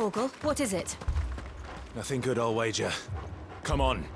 Torgal. What is it? Nothing good, I'll wager. Come on.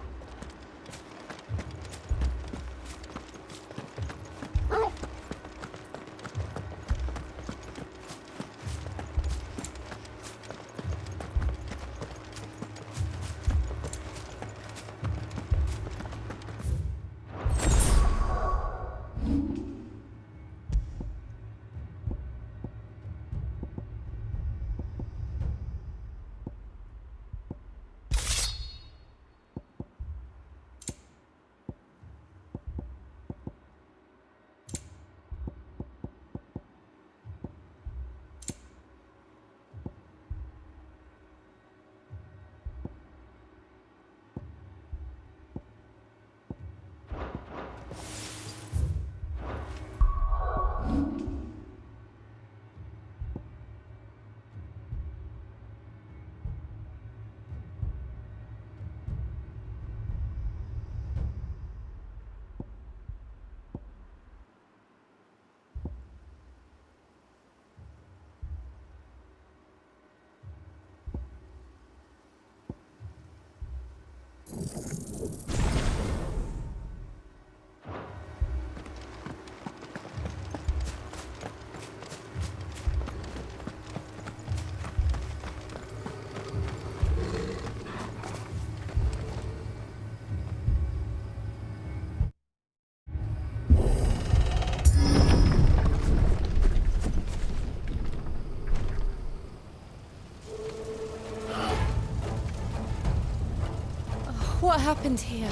What happened here?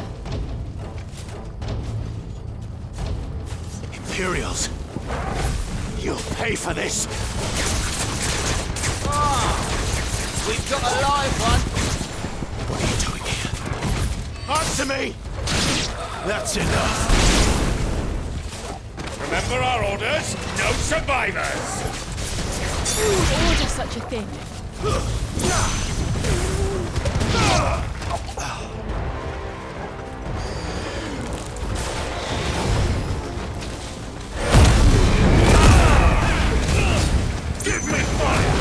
Imperials! You'll pay for this! We've got a live one! What are you doing here? Answer me! That's enough! Remember our orders? No survivors! Who would order such a thing? Give me fire!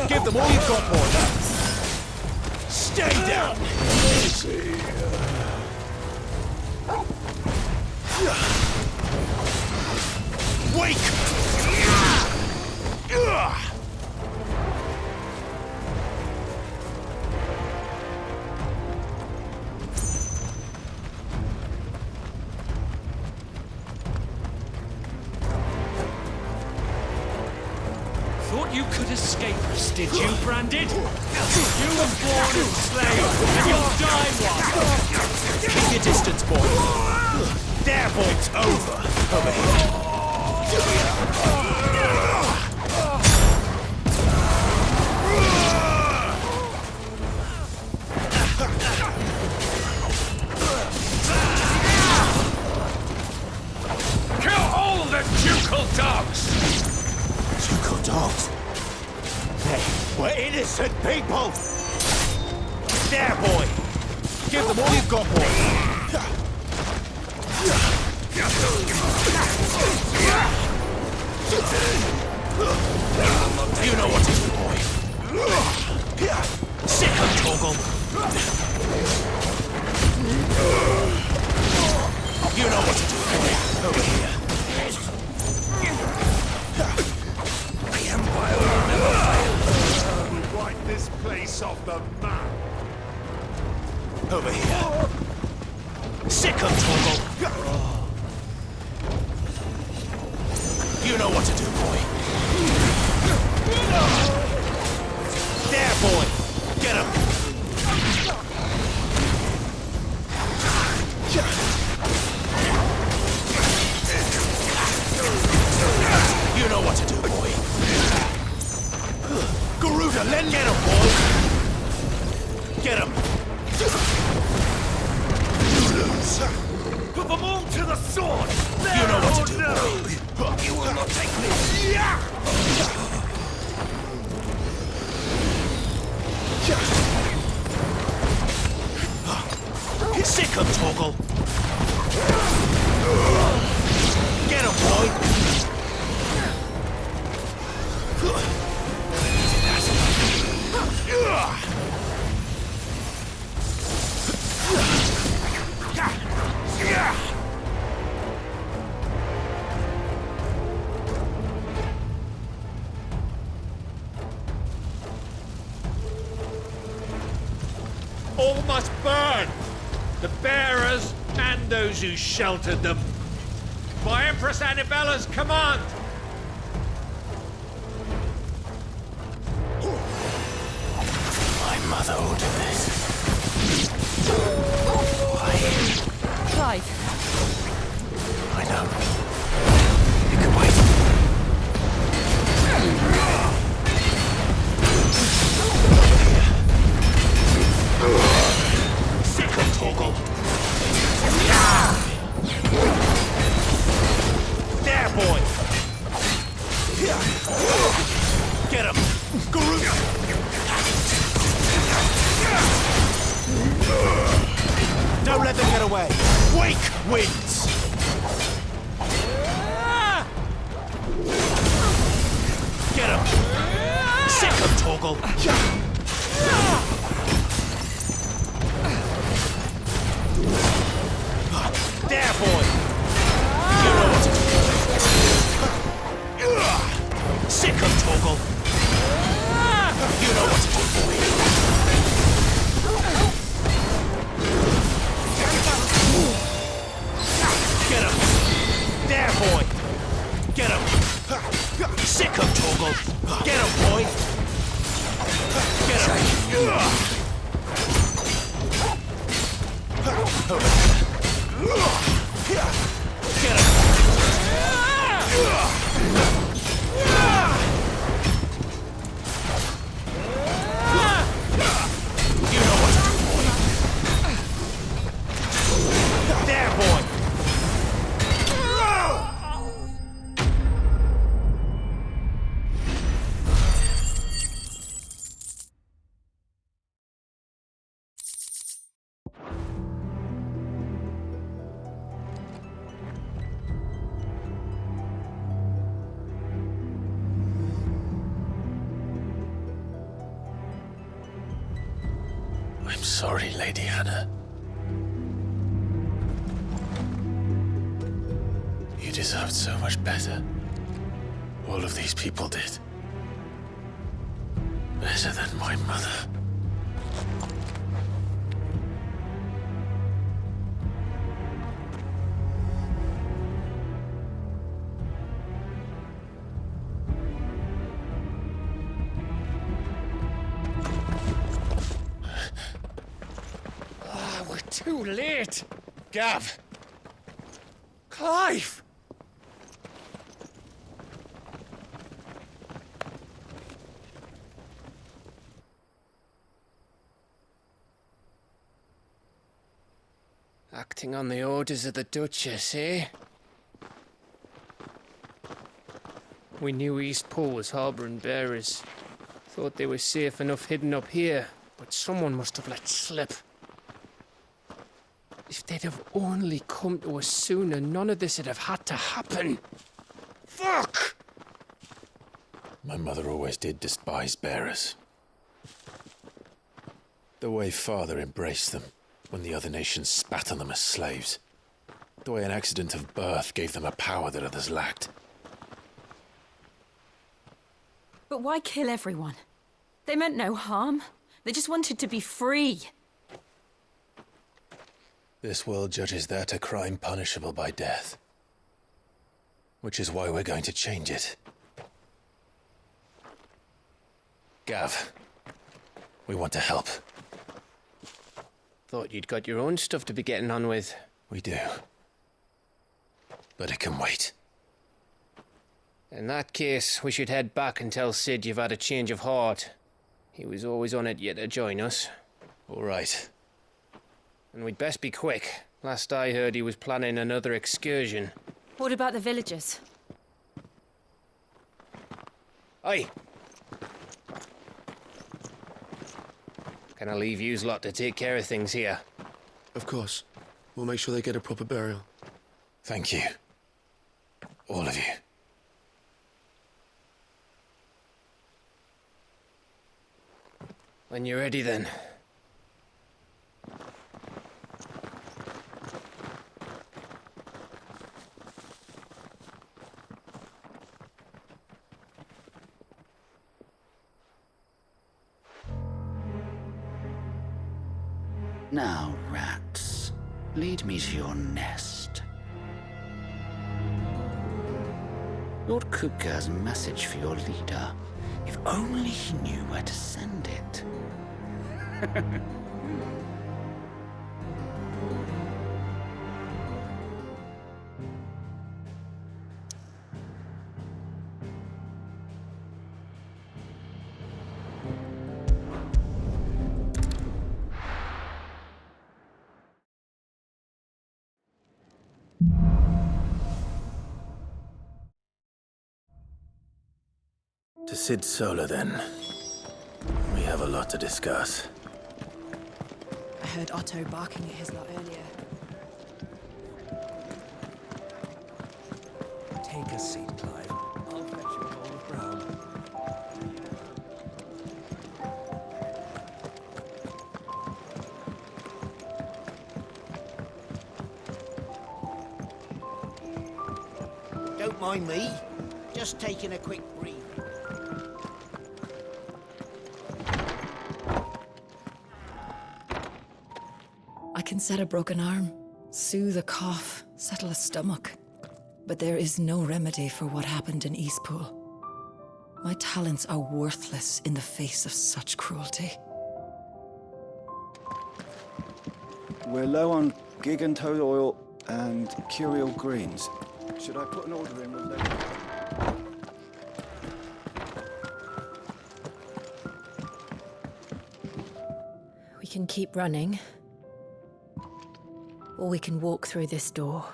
Give them all you've got, boy! Stay down! Easy. Wake! Thought you could escape us, did you, Branded? You were born enslaved, and you'll die one! Keep your distance, boy! There, boy! It's over! Over here! Kill all the ducal dogs! Ducal dogs? They were innocent people! There, boy! Give them all you've got, boy! You know what to do, boy. Sick of Torgal. You know what to do, boy. Over here. The Empire will never fail. We wipe this place off the map. Over here. Sick of Torgal. You know what to do, boy. There, boy! Get him! You know what to do, boy. Garuda, let get him, boy! Get him! You lose! Put them all to the sword! You know what to do, boy. You will not take this! Sick of Toggle! Get him, boy! All must burn! The bearers and those who sheltered them. By Empress Annibella's command! My mother ordered this. Clive, I know. You can wait. Sick of Toggle. There, boy. Get him. Guru. Don't let them get away. Wake wins. Get him. Sick of Toggle. There, boy. You know what to do. Sick of Toggle. You know what to do, boy. Get him. There, boy. Get him. Sick of Toggle. Get him, boy. Get him. Get him. You know what to do, boy. There, boy. I'm sorry, Lady Hannah. You deserved so much better. All of these people did. Better than my mother. We're too late! Gav! Clive! Acting on the orders of the Duchess, eh? We knew Eastpool was harbouring bearers. Thought they were safe enough hidden up here, but someone must have let slip. If they'd have only come to us sooner, none of this would have had to happen. Fuck! My mother always did despise bearers. The way Father embraced them when the other nations spat on them as slaves. The way an accident of birth gave them a power that others lacked. but why kill everyone? They meant no harm. They just wanted to be free. This world judges that a crime punishable by death. Which is why we're going to change it. Gav, we want to help. Thought you'd got your own stuff to be getting on with. We do. But it can wait. In that case, we should head back and tell Sid you've had a change of heart. He was always on it yet to join us. All right. And we'd best be quick. Last I heard, he was planning another excursion. What about the villagers? Oi! Can I leave yous lot to take care of things here? Of course. We'll make sure they get a proper burial. Thank you. All of you. When you're ready, then. Now, rats, lead me to your nest. Lord Kupka has a message for your leader. If only he knew where to send it. To Sid Solar, then. We have a lot to discuss. I heard Otto barking at his lot earlier. Take a seat, Clive. I'll fetch you a bowl of brown. Don't mind me. Just taking a quick breather. I can set a broken arm, soothe a cough, settle a stomach. But there is no remedy for what happened in Eastpool. My talents are worthless in the face of such cruelty. We're low on gig and toad oil and curial greens. Should I put an order in with later? We can keep running, or we can walk through this door.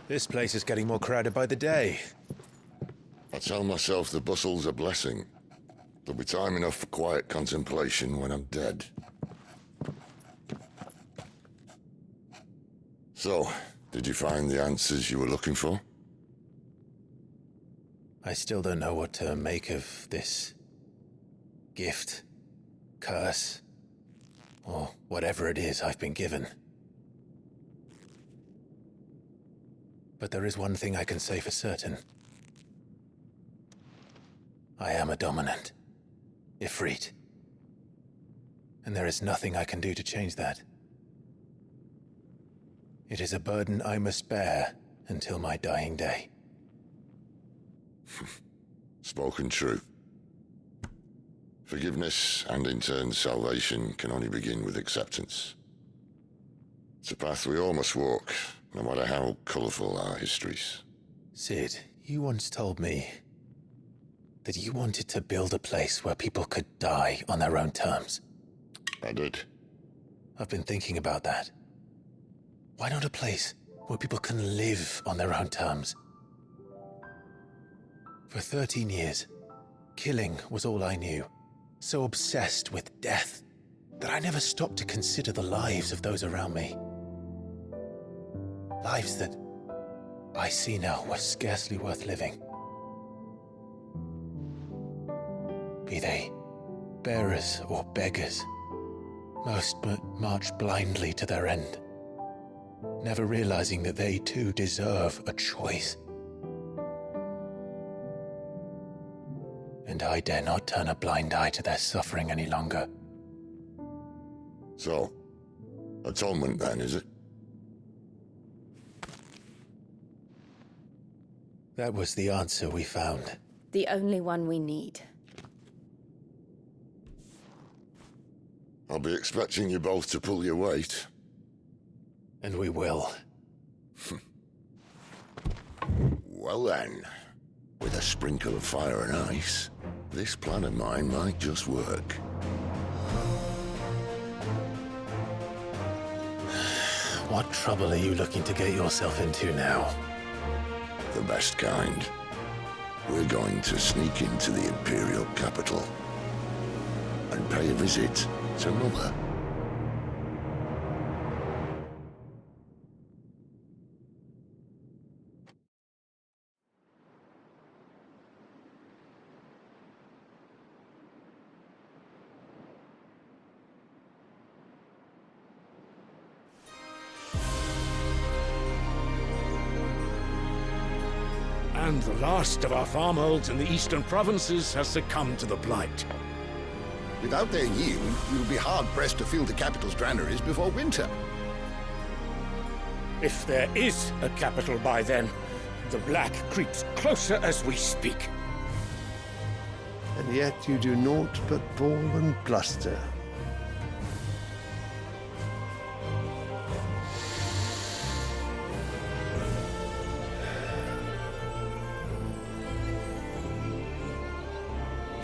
This place is getting more crowded by the day. I tell myself the bustle's a blessing. There'll be time enough for quiet contemplation when I'm dead. So, did you find the answers you were looking for? I still don't know what to make of this gift, curse, or whatever it is I've been given. But there is one thing I can say for certain. I am a dominant, Ifrit. And there is nothing I can do to change that. It is a burden I must bear until my dying day. Spoken true. Forgiveness and in turn salvation can only begin with acceptance. It's a path we all must walk, no matter how colourful our histories. Sid, you once told me that you wanted to build a place where people could die on their own terms. I did. I've been thinking about that. Why not a place where people can live on their own terms? For 13 years, killing was all I knew. So obsessed with death that I never stopped to consider the lives of those around me. Lives that I see now were scarcely worth living. Be they bearers or beggars, most march blindly to their end, never realizing that they too deserve a choice. And I dare not turn a blind eye to their suffering any longer. So, atonement then, is it? That was the answer we found. The only one we need. I'll be expecting you both to pull your weight. And we will. Well then, with a sprinkle of fire and ice, this plan of mine might just work. What trouble are you looking to get yourself into now? The best kind. We're going to sneak into the Imperial capital and pay a visit to Mother. And the last of our farmholds in the eastern provinces has succumbed to the blight. Without their yield, you'll be hard-pressed to fill the capital's granaries before winter. If there is a capital by then, the black creeps closer as we speak. And yet you do naught but bawl and bluster.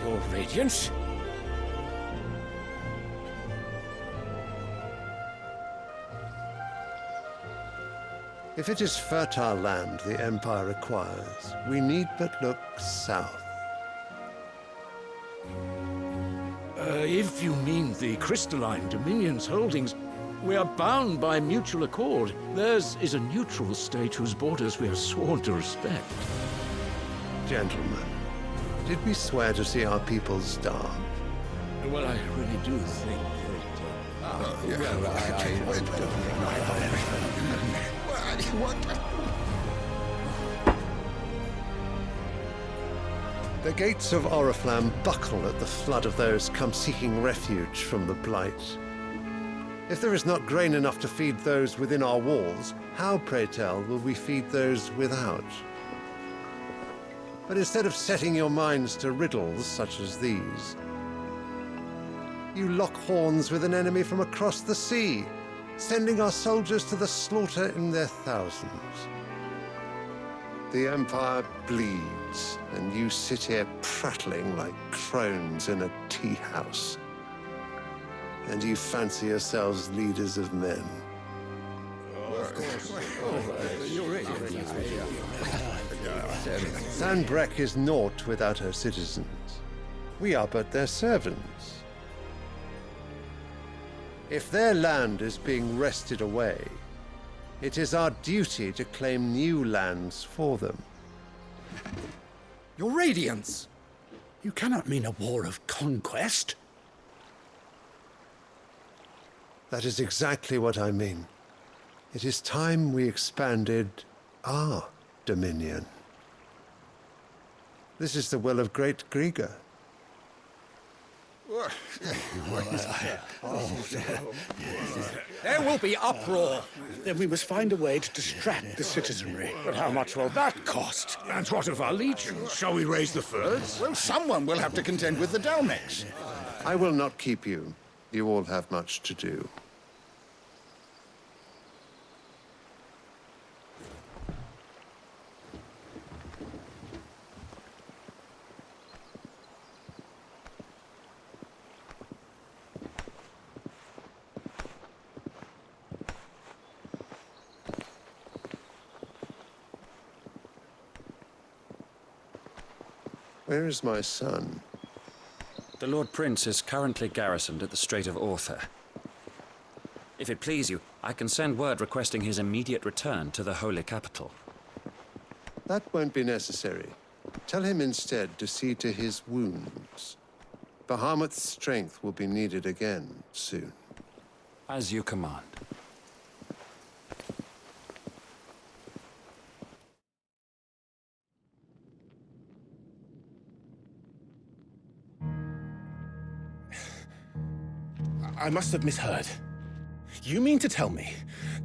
Your Radiance? If it is fertile land the Empire acquires, we need but look south. If you mean the crystalline Dominion's holdings, we are bound by mutual accord. Theirs is a neutral state whose borders we are sworn to respect. Gentlemen, did we swear to see our people starve? Well, I really do think The gates of Oriflamme buckle at the flood of those come seeking refuge from the blight. If there is not grain enough to feed those within our walls, how, pray tell, will we feed those without? But instead of setting your minds to riddles such as these, you lock horns with an enemy from across the sea, sending our soldiers to the slaughter in their thousands. The Empire bleeds, and you sit here prattling like crones in a tea house. And you fancy yourselves leaders of men. Sanbreque is naught without her citizens. We are but their servants. If their land is being wrested away, it is our duty to claim new lands for them. Your Radiance! You cannot mean a war of conquest. That is exactly what I mean. It is time we expanded our dominion. This is the will of great Grieger. There will be uproar. Then we must find a way to distract the citizenry. But how much will that cost? And what of our legions? Shall we raise the furs? Well, someone will have to contend with the Dalmex. I will not keep you. You all have much to do. Where is my son? The Lord Prince is currently garrisoned at the Strait of Arthur. If it please you, I can send word requesting his immediate return to the Holy Capital. That won't be necessary. Tell him instead to see to his wounds. Bahamut's strength will be needed again soon. As you command. I must have misheard. You mean to tell me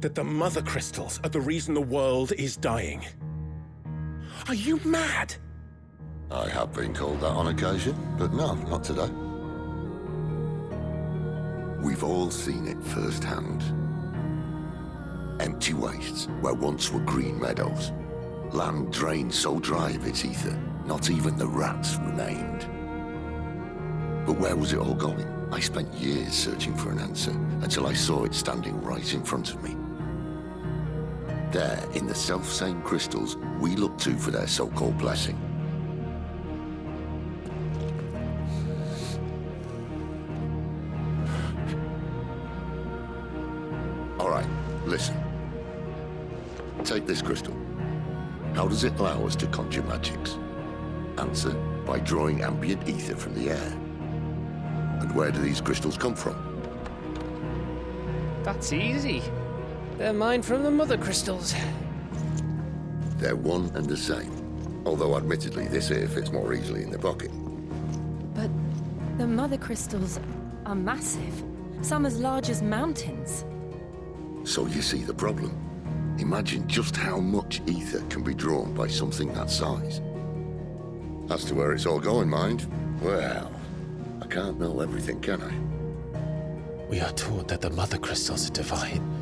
that the Mother Crystals are the reason the world is dying? Are you mad? I have been called that on occasion, but no, not today. We've all seen it firsthand. Empty wastes where once were green meadows. Land drained so dry of its ether, not even the rats remained. But where was it all going? I spent years searching for an answer until I saw it standing right in front of me. there in the self-same crystals we look to for their so-called blessing. All right, listen. Take this crystal. How does it allow us to conjure magics? Answer, by drawing ambient ether from the air. And where do these crystals come from? That's easy. They're mined from the mother crystals. They're one and the same. Although admittedly this here fits more easily in the pocket. But the mother crystals are massive. Some as large as mountains. So you see the problem. Imagine just how much ether can be drawn by something that size. As to where it's all going, mind, well, I can't know everything, can I? We are taught that the mother crystals are divine.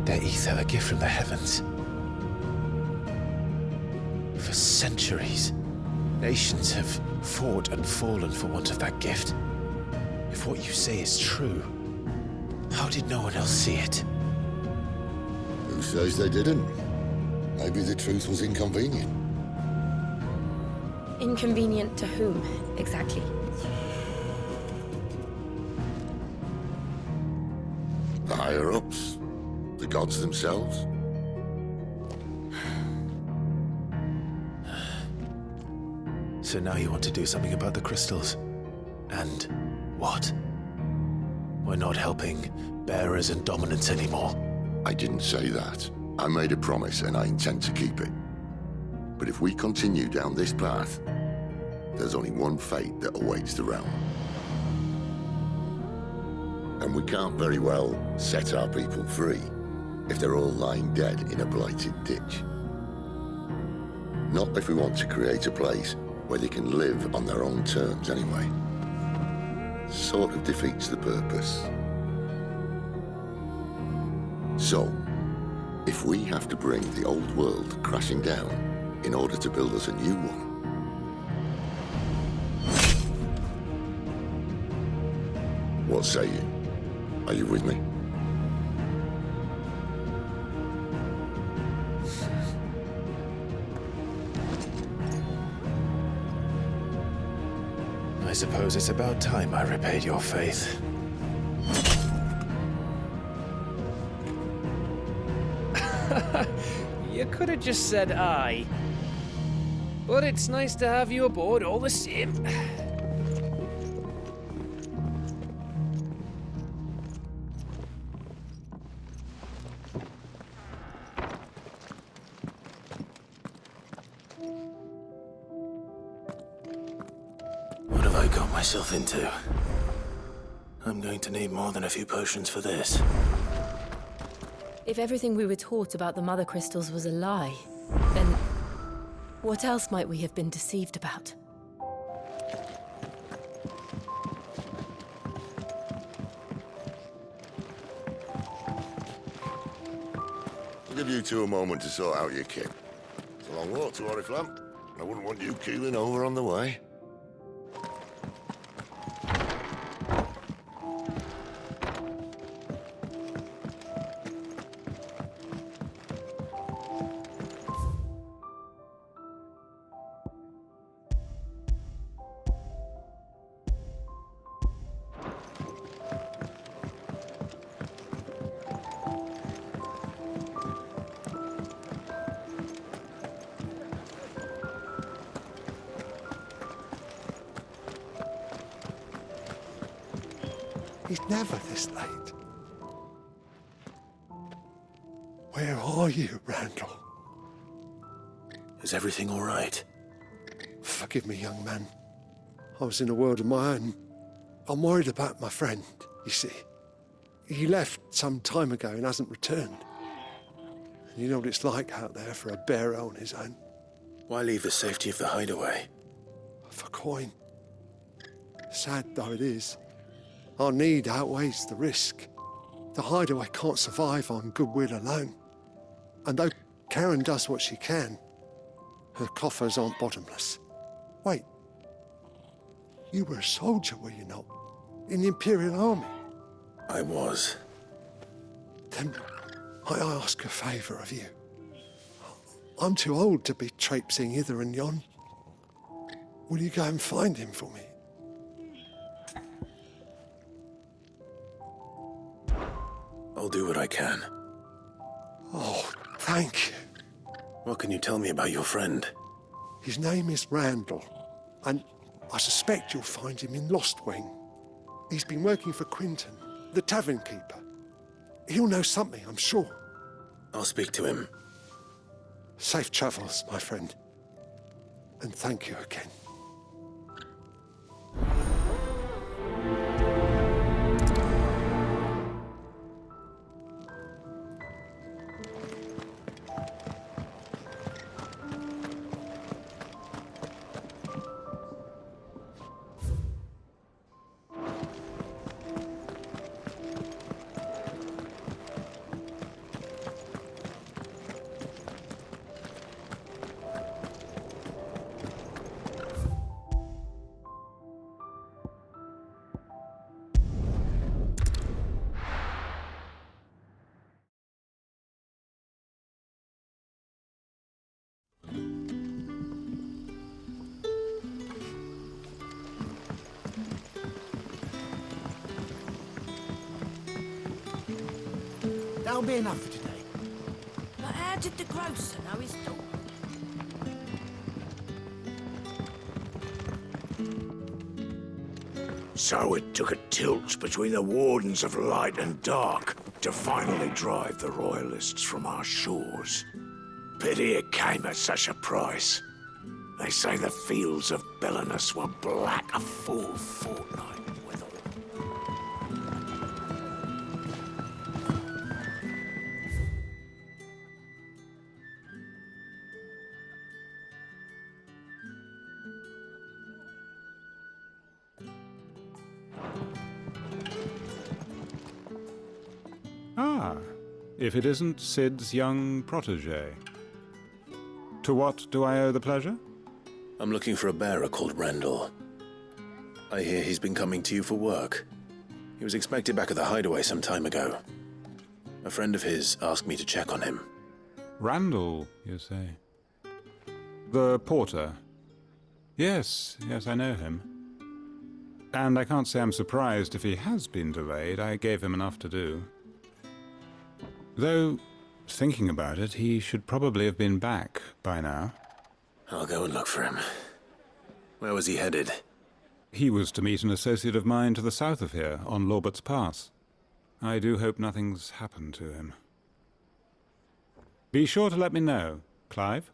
Their ether a gift from the heavens. For centuries, nations have fought and fallen for want of that gift. If what you say is true, how did no one else see it? Who says they didn't? Maybe the truth was inconvenient. Inconvenient to whom, exactly? The higher-ups? The gods themselves? So now you want to do something about the crystals? And what? We're not helping bearers and dominants anymore. I didn't say that. I made a promise and I intend to keep it. But if we continue down this path, there's only one fate that awaits the realm. And we can't very well set our people free if they're all lying dead in a blighted ditch. Not if we want to create a place where they can live on their own terms anyway. Sort of defeats the purpose. So, if we have to bring the old world crashing down in order to build us a new one, what say you? Are you with me? I suppose it's about time I repaid your faith. You could have just said aye. But it's nice to have you aboard all the same. What have I got myself into? I'm going to need more than a few potions for this. If everything we were taught about the mother crystals was a lie, then what else might we have been deceived about? I'll give you two a moment to sort out your kit. It's a long walk to Oriflamme, and I wouldn't want you keeling over on the way. He's never this late. Where are you, Randall? Is everything all right? Forgive me, young man. I was in a world of my own. I'm worried about my friend, you see. He left some time ago and hasn't returned. And you know what it's like out there for a bearer on his own. Why leave the safety of the hideaway? For coin. Sad though it is, our need outweighs the risk. The hideaway can't survive on goodwill alone. And though Karen does what she can, her coffers aren't bottomless. Wait. You were a soldier, were you not? In the Imperial Army? I was. Then I ask a favour of you. I'm too old to be traipsing hither and yon. Will you go and find him for me? I'll do what I can. Oh, thank you. What can you tell me about your friend? His name is Randall, and I suspect you'll find him in Lost Wing. He's been working for Quinton, the tavern keeper. He'll know something, I'm sure. I'll speak to him. Safe travels, my friend. And thank you again. That'll be enough for today. But how did the grocer know his door? So it took a tilt between the Wardens of Light and Dark to finally drive the Royalists from our shores. Pity it came at such a price. They say the fields of Belenus were black a full fortnight. Ah, if it isn't Sid's young protege. To what do I owe the pleasure? I'm looking for a bearer called Randall. I hear he's been coming to you for work. He was expected back at the hideaway some time ago. A friend of his asked me to check on him. Randall, you say? The porter? Yes, I know him. And I can't say I'm surprised if he has been delayed. I gave him enough to do. Though, thinking about it, he should probably have been back by now. I'll go and look for him. Where was he headed? He was to meet an associate of mine to the south of here, on Lorbert's Pass. I do hope nothing's happened to him. Be sure to let me know, Clive.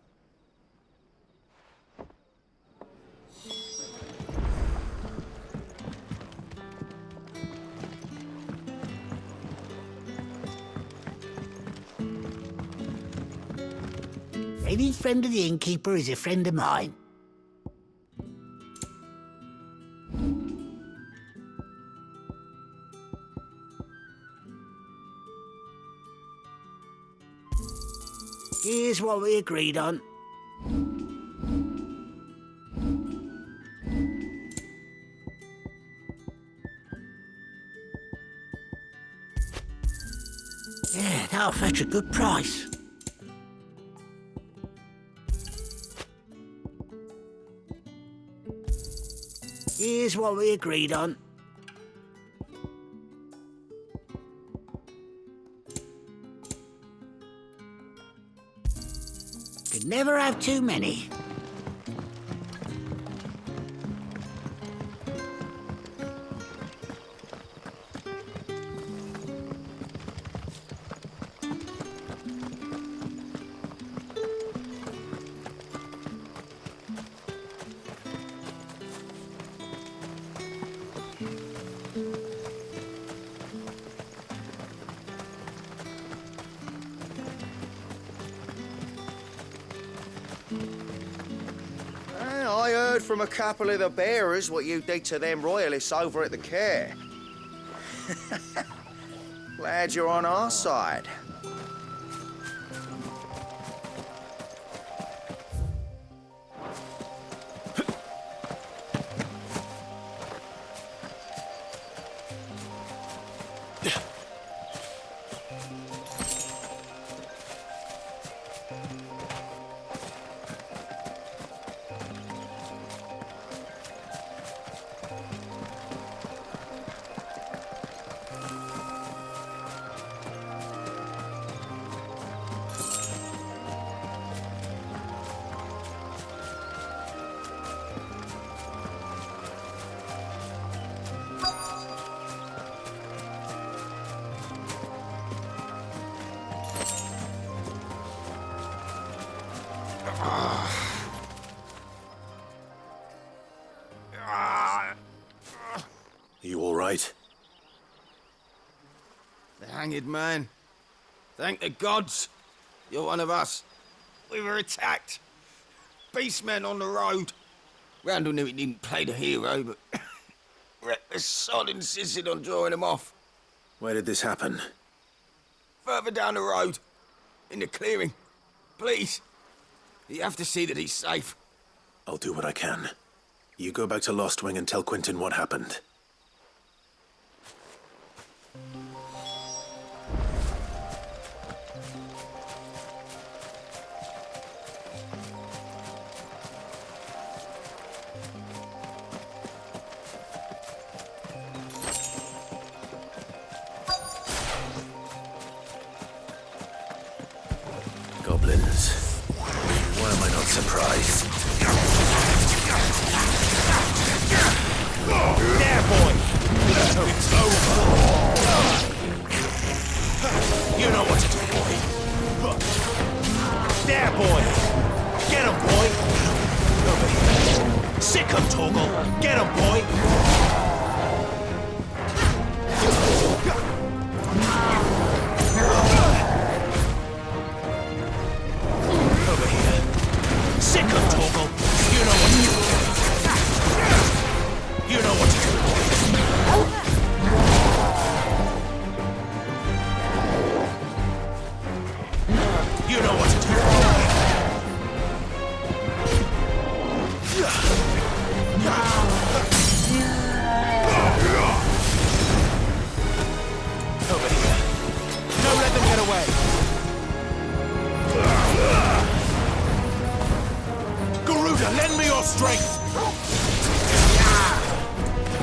Any friend of the innkeeper is a friend of mine. Here's what we agreed on. Yeah, that'll fetch a good price. Here's what we agreed on. Could never have too many. I heard from a couple of the bearers what you did to them royalists over at the care. Glad you're on our side. You all right? The hanged man. Thank the gods. You're one of us. We were attacked. Beastmen on the road. Randall knew he didn't play the hero, but reckless sod insisted on drawing him off. Where did this happen? Further down the road. In the clearing. Please. You have to see that he's safe. I'll do what I can. You go back to Lost Wing and tell Quentin what happened. Goblins. Why am I not surprised? There, boy! It's over! You know what to do, boy! There, boy! Get him, boy! Over here. Sick him, Torgal! Get him, boy! Sick of Torgal! You know what to do. You know what to do. You know what to do. Over here. Don't let them get away. Garuda, lend me your strength!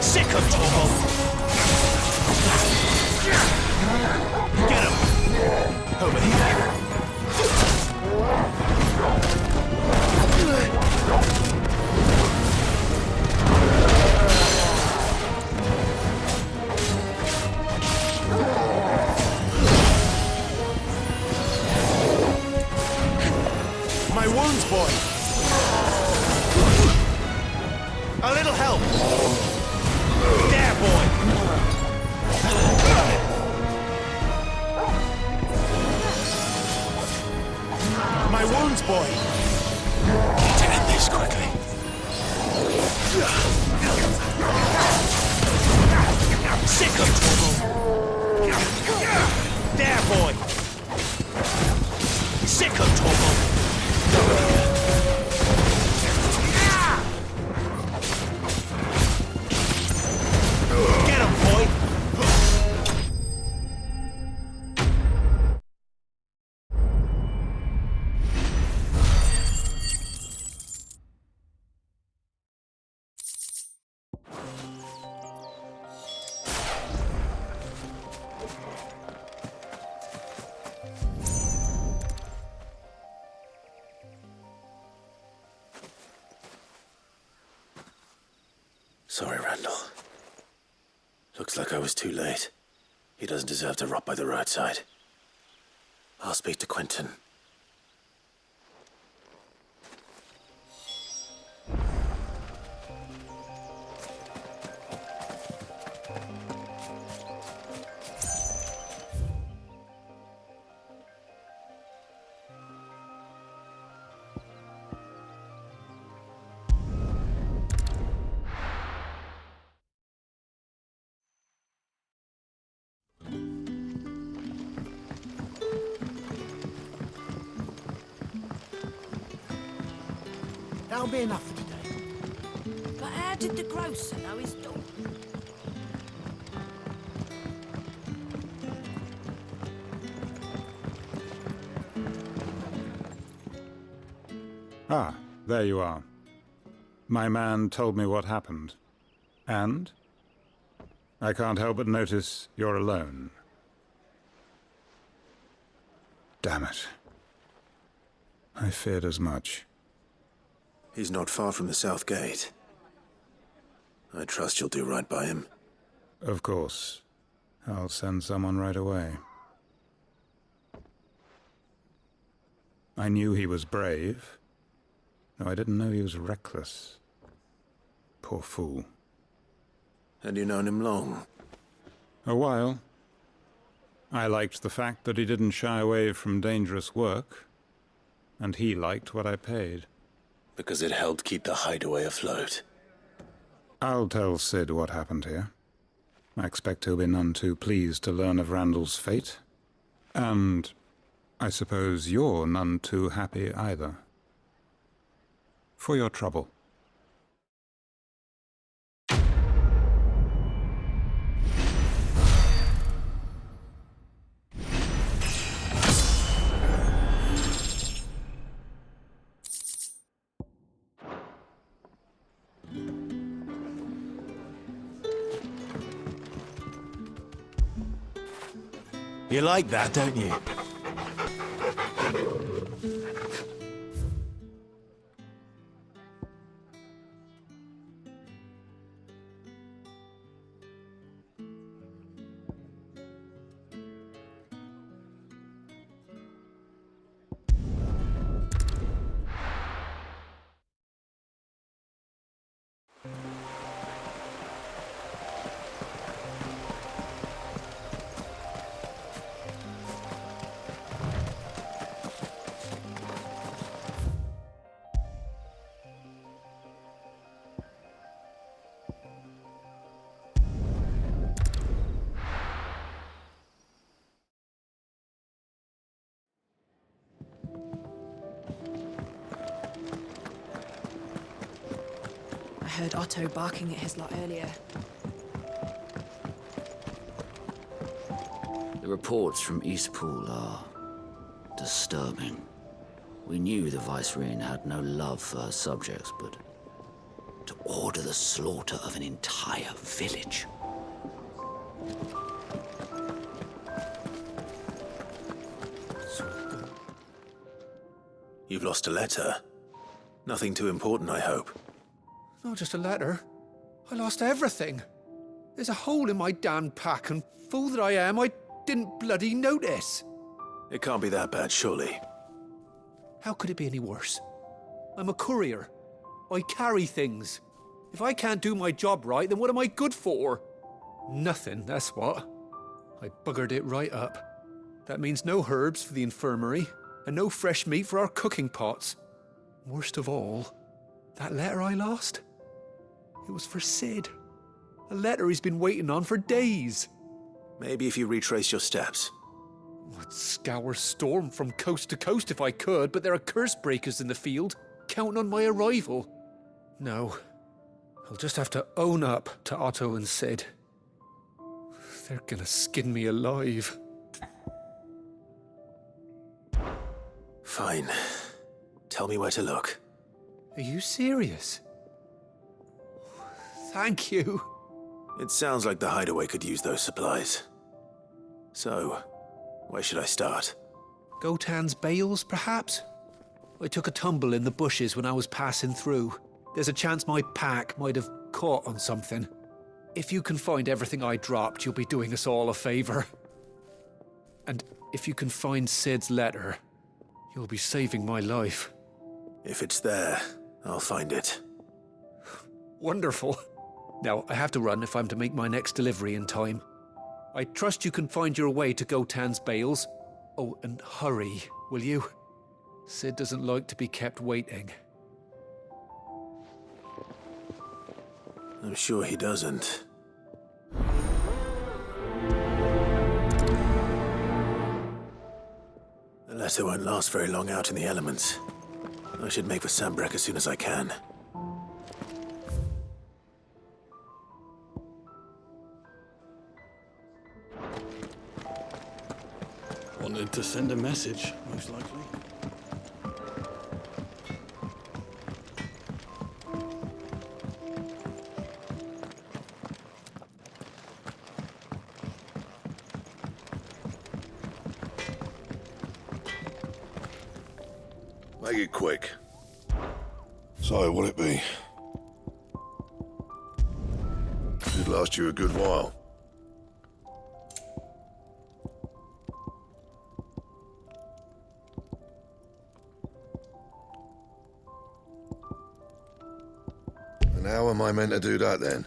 Sick of Torgal! Get him! Over here. My wounds, boy! A little help! There, boy! My wounds, boy! Need to end this quickly. Sick of Torgal! There, boy! Sick of Torgal! Get him, boy! Sorry, Randall. Looks like I was too late. He doesn't deserve to rot by the roadside. I'll speak to Quentin. That'll be enough for today. But how did the grocer know his dog? Ah, there you are. My man told me what happened. And? I can't help but notice you're alone. Damn it. I feared as much. He's not far from the South Gate. I trust you'll do right by him. Of course. I'll send someone right away. I knew he was brave, though I didn't know he was reckless. Poor fool. Had you known him long? A while. I liked the fact that he didn't shy away from dangerous work, and he liked what I paid. Because it helped keep the hideaway afloat. I'll tell Sid what happened here. I expect he'll be none too pleased to learn of Randall's fate. And I suppose you're none too happy either. For your trouble. You like that, don't you? I heard Otto barking at his lot earlier. The reports from Eastpool are disturbing. We knew the Vicereine had no love for her subjects, but to order the slaughter of an entire village. You've lost a letter. Nothing too important, I hope. Not just a letter. I lost everything. There's a hole in my damn pack, and fool that I am, I didn't bloody notice. It can't be that bad, surely. How could it be any worse? I'm a courier. I carry things. If I can't do my job right, then what am I good for? Nothing, that's what. I buggered it right up. That means no herbs for the infirmary, and no fresh meat for our cooking pots. Worst of all, that letter I lost? It was for Sid. A letter he's been waiting on for days. Maybe if you retrace your steps. I'd scour Storm from coast to coast if I could, but there are curse breakers in the field, counting on my arrival. No, I'll just have to own up to Otto and Sid. They're gonna skin me alive. Fine. Tell me where to look. Are you serious? Thank you. It sounds like the hideaway could use those supplies. So, where should I start? Gotan's bales, perhaps? I took a tumble in the bushes when I was passing through. There's a chance my pack might have caught on something. If you can find everything I dropped, you'll be doing us all a favor. And if you can find Sid's letter, you'll be saving my life. If it's there, I'll find it. Wonderful. Now, I have to run if I'm to make my next delivery in time. I trust you can find your way to Gotan's bales. Oh, and hurry, will you? Sid doesn't like to be kept waiting. I'm sure he doesn't. The letter won't last very long out in the elements. I should make for Sambrek as soon as I can. Wanted to send a message, most likely. Make it quick. So, what'll it be? Should last you a good while. And how am I meant to do that then?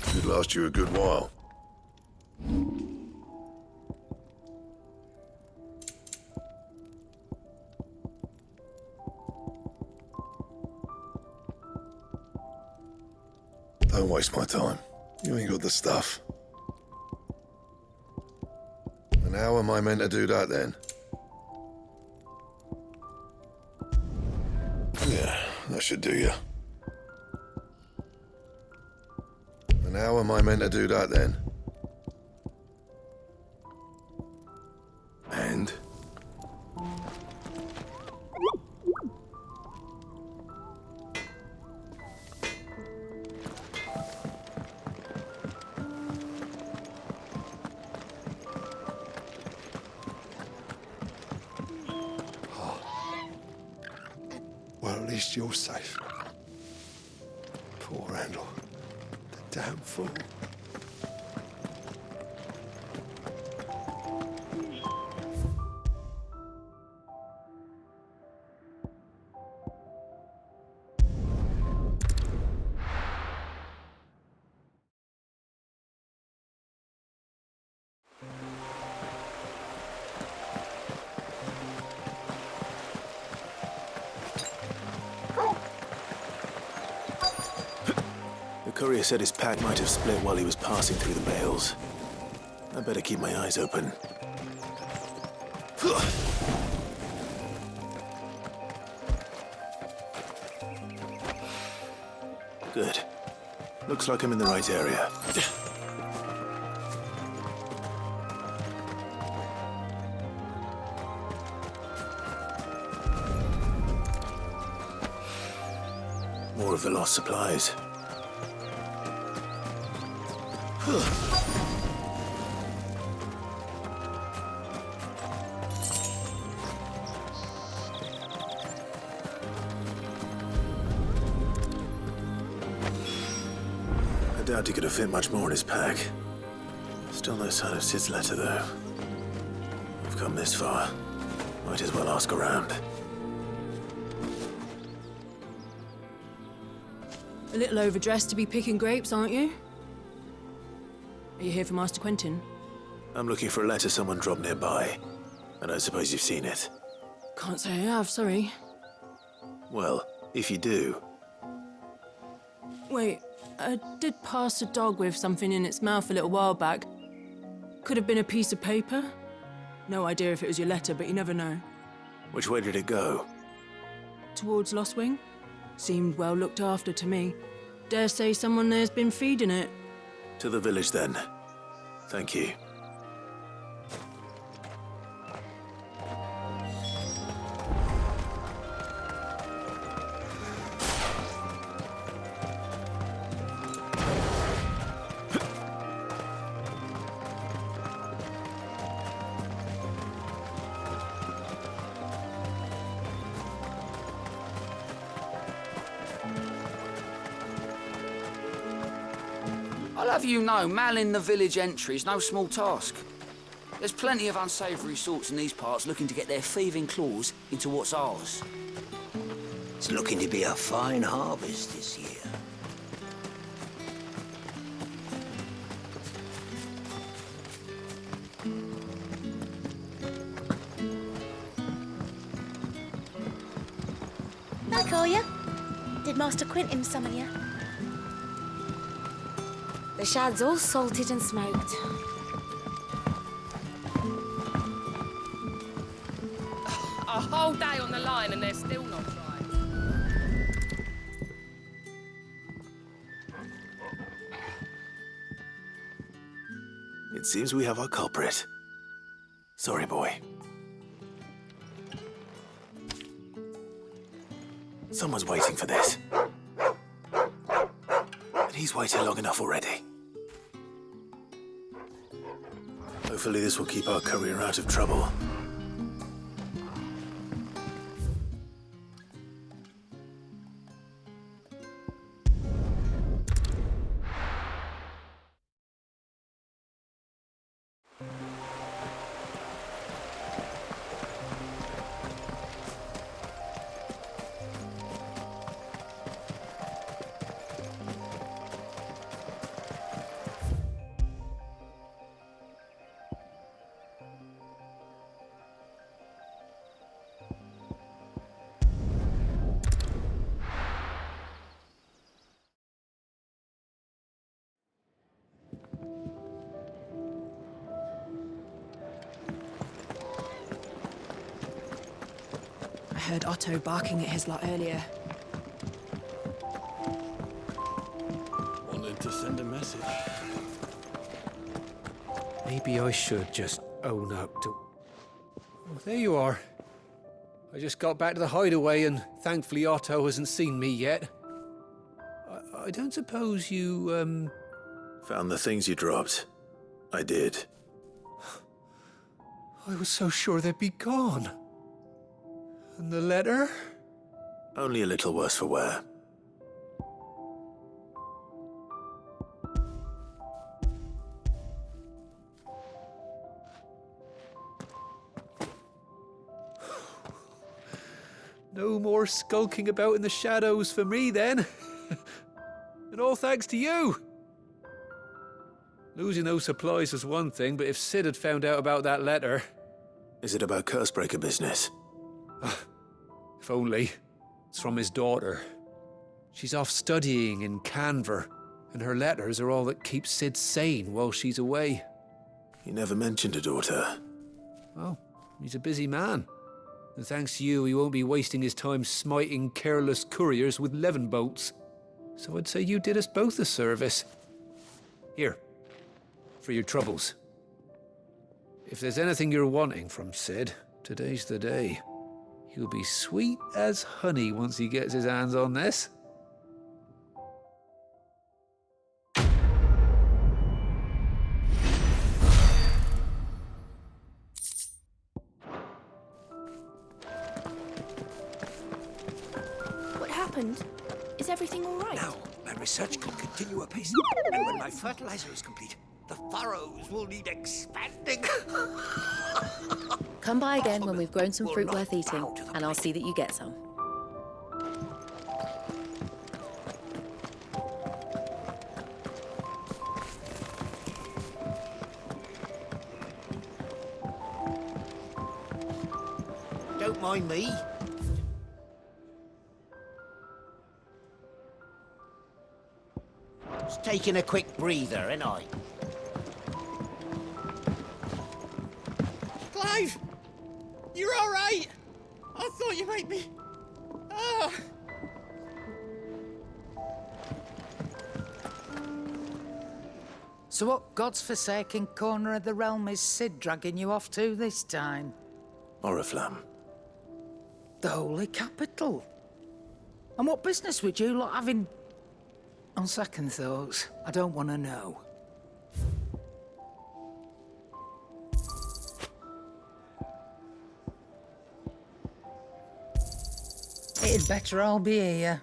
Could last you a good while. Don't waste my time. You ain't got the stuff. And how am I meant to do that then? Yeah, that should do you. And how am I meant to do that then? And? Well, at least you're safe. Poor Randall. The damn fool. The courier said his pack might have split while he was passing through the bales. I better keep my eyes open. Good. Looks like I'm in the right area. More of the lost supplies. I doubt he could have fit much more in his pack. Still no sign of Sid's letter, though. We've come this far. Might as well ask around. A little overdressed to be picking grapes, aren't you? Are you here for Master Quentin? I'm looking for a letter someone dropped nearby. I don't suppose you've seen it. Can't say I have, sorry. Well, if you do... Wait, I did pass a dog with something in its mouth a little while back. Could have been a piece of paper. No idea if it was your letter, but you never know. Which way did it go? Towards Lostwing? Seemed well looked after to me. Dare say someone there's been feeding it. To the village, then. Thank you. I'll have you know, manning the village entry is no small task. There's plenty of unsavoury sorts in these parts looking to get their thieving claws into what's ours. It's looking to be a fine harvest this year. Back, are you? Did Master Quentin summon you? The shad's all salted and smoked. A whole day on the line and they're still not dry. It seems we have our culprit. Sorry, boy. Someone's waiting for this. And he's waited long enough already. Hopefully this will keep our courier out of trouble. I heard Otto barking at his lot earlier. Wanted to send a message. Maybe I should just own up to... Oh, there you are. I just got back to the hideaway and thankfully Otto hasn't seen me yet. I don't suppose you, Found the things you dropped. I did. I was so sure they'd be gone. And the letter? Only a little worse for wear. No more skulking about in the shadows for me, then. And all thanks to you. Losing those supplies was one thing, but if Sid had found out about that letter... Is it about Cursebreaker business? If only. It's from his daughter. She's off studying in Canver, and her letters are all that keeps Sid sane while she's away. He never mentioned a daughter. Oh, he's a busy man. And thanks to you, he won't be wasting his time smiting careless couriers with levin bolts. So I'd say you did us both a service. Here, for your troubles. If there's anything you're wanting from Sid, today's the day. He'll be sweet as honey once he gets his hands on this. What happened? Is everything all right? Now, my research can continue apace. And when my fertilizer is complete, the furrows will need expanding. Come by again when we've grown some fruit worth eating, and I'll see that you get some. Don't mind me. Just taking a quick breather, ain't I? Clive! You're all right! I thought you might be... Ah! So what God's forsaken corner of the realm is Sid dragging you off to this time? Oriflamme. The Holy Capital. And what business would you lot have in... On second thoughts, I don't want to know. It'd better all be here.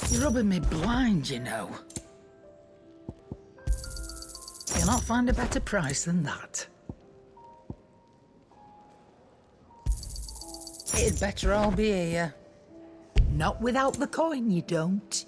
You're rubbing me blind, you know. You'll not find a better price than that. It'd better all be here. Not without the coin, you don't.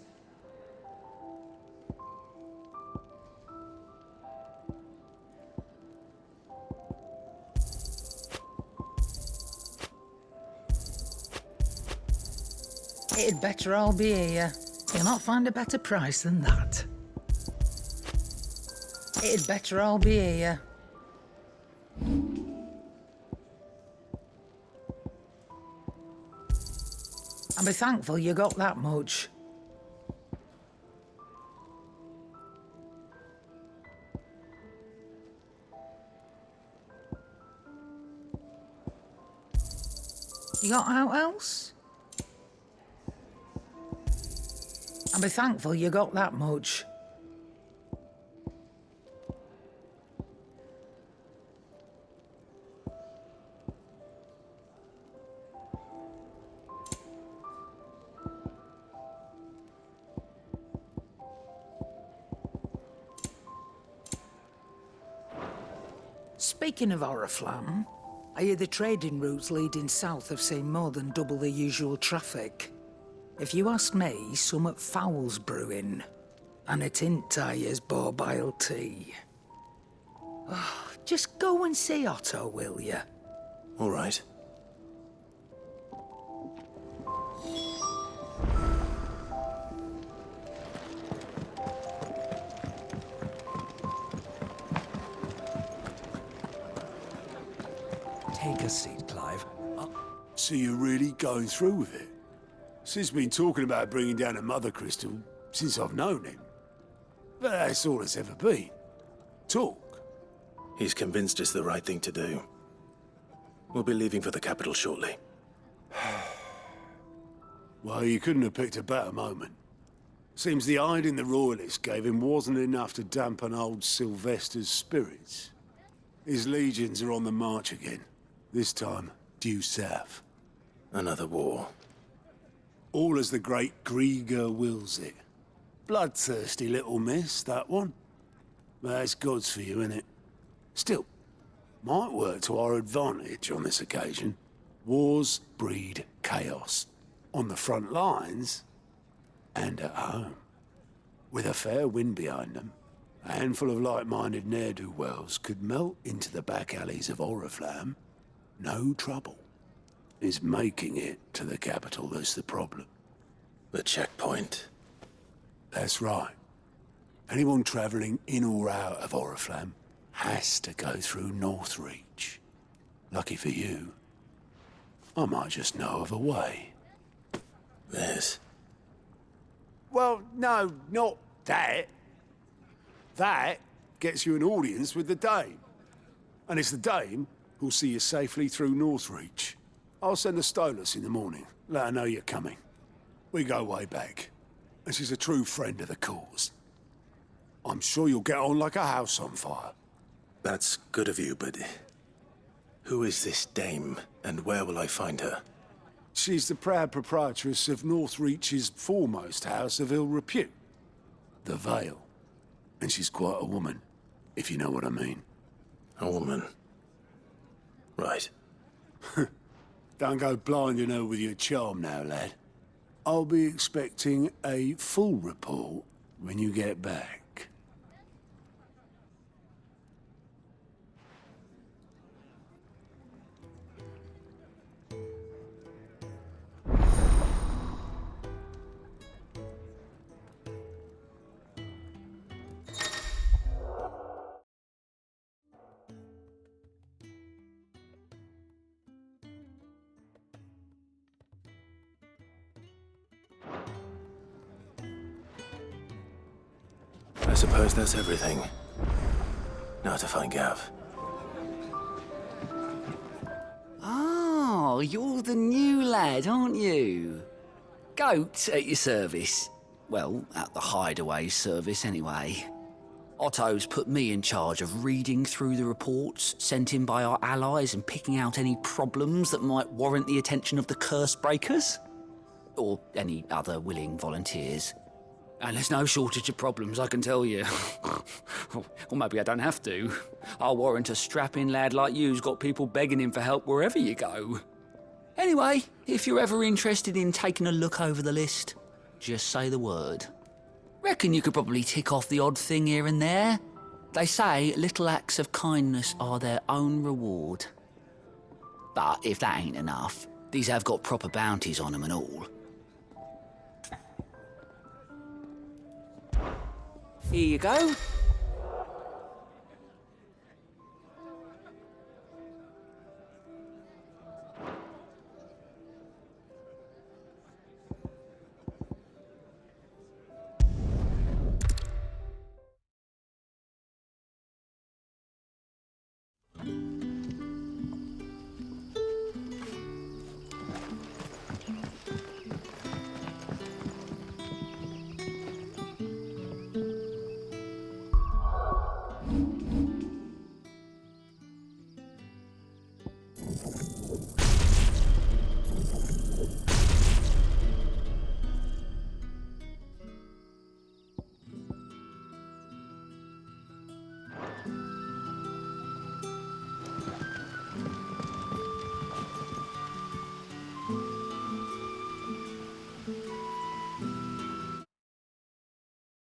It'd better all be here. You'll not find a better price than that. It'd better all be here. And be thankful you got that much. You got out else? And be thankful you got that much. Speaking of Oriflamme, I hear the trading routes leading south have seen more than double the usual traffic. If you ask me, summat foul's brewing, and it ain't Tyre's borbile tea. Oh, just go and see Otto, will you? All right. Take a seat, Clive. So you're really going through with it? Sid's been talking about bringing down a mother crystal since I've known him. But that's all it's ever been. Talk. He's convinced it's the right thing to do. We'll be leaving for the capital shortly. Well, you couldn't have picked a better moment. Seems the hiding the Royalists gave him wasn't enough to dampen old Sylvester's spirits. His legions are on the march again. This time, due south. Another war. All as the great Grieger wills it. Bloodthirsty little miss, that one. But that's God's for you, innit? Still, might work to our advantage on this occasion. Wars breed chaos. On the front lines, and at home. With a fair wind behind them, a handful of like-minded ne'er-do-wells could melt into the back alleys of Oriflamme. No trouble. It's making it to the capital that's the problem. The checkpoint. That's right. Anyone travelling in or out of Oriflamme has to go through Northreach. Lucky for you, I might just know of a way. This? Well, no, not that. That gets you an audience with the Dame. And it's the Dame who'll see you safely through Northreach. I'll send a Stolas in the morning. Let her know you're coming. We go way back. And she's a true friend of the cause. I'm sure you'll get on like a house on fire. That's good of you, but... who is this Dame, and where will I find her? She's the proud proprietress of Northreach's foremost house of ill repute, the Vale. And she's quite a woman, if you know what I mean. A woman? Right. Don't go blinding her with your charm now, lad. I'll be expecting a full report when you get back. I suppose that's everything. Now to find Gav. Oh, you're the new lad, aren't you? Goat at your service. Well, at the hideaway service anyway. Otto's put me in charge of reading through the reports sent in by our allies and picking out any problems that might warrant the attention of the curse breakers. Or any other willing volunteers. And there's no shortage of problems, I can tell you. Or maybe I don't have to. I'll warrant a strapping lad like you's got people begging him for help wherever you go. Anyway, if you're ever interested in taking a look over the list, just say the word. Reckon you could probably tick off the odd thing here and there. They say little acts of kindness are their own reward. But if that ain't enough, these have got proper bounties on them and all. Here you go.